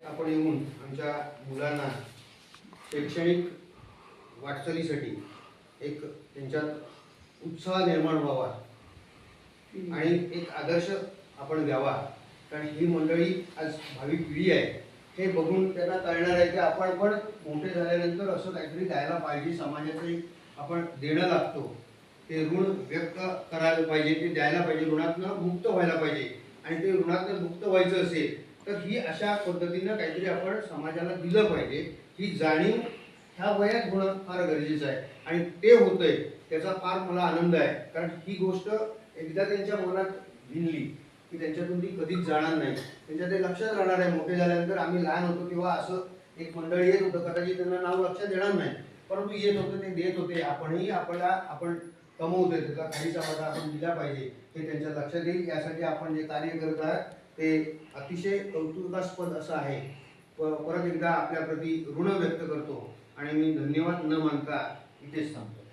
आपण येऊन आमच्या मुलांना शैक्षणिक वाटचालीसाठी एक त्यांच्यात उत्साह निर्माण व्हावा आणि एक आदर्श आपण द्यावा। कारण ही मंडळी आज भावी पिढी आहे, हे बघून त्यांना कळणार आहे की आपण पण मोठे झाल्यानंतर असं काहीतरी द्यायला पाहिजे, समाजाचं आपण देणं लागतो, ते ऋण व्यक्त करायला पाहिजे, ते द्यायला पाहिजे, ऋणातनं मुक्त व्हायला पाहिजे। आणि ते ऋणातनं मुक्त व्हायचं असेल तर ही अशा पद्धतीनं काहीतरी आपण समाजाला दिलं पाहिजे, ही जाणीव ह्या वयात होणं फार गरजेचं आहे आणि ते होतंय त्याचा फार मला आनंद आहे। कारण ही गोष्ट एकदा त्यांच्या मनात भिनली की त्यांच्यातून ती कधीच जाणार नाही, त्यांच्या ते लक्षात राहणार आहे। मोठे झाल्यानंतर आम्ही लहान होतो तेव्हा असं एक मंडळ येत होतं, कदाचित त्यांना नाव लक्षात येणार नाही, परंतु येत होतं, ते देत होते। आपण कमवतोय त्याचा काही समाजा आपण दिला पाहिजे हे त्यांच्या लक्षात येईल। यासाठी आपण जे कार्य करत आहात ते अतिशय कौतुकास्पद असं आहे। परत एकदा आपल्या प्रति ऋण व्यक्त करतो आणि मी धन्यवाद न मानता इथेच थांबतो।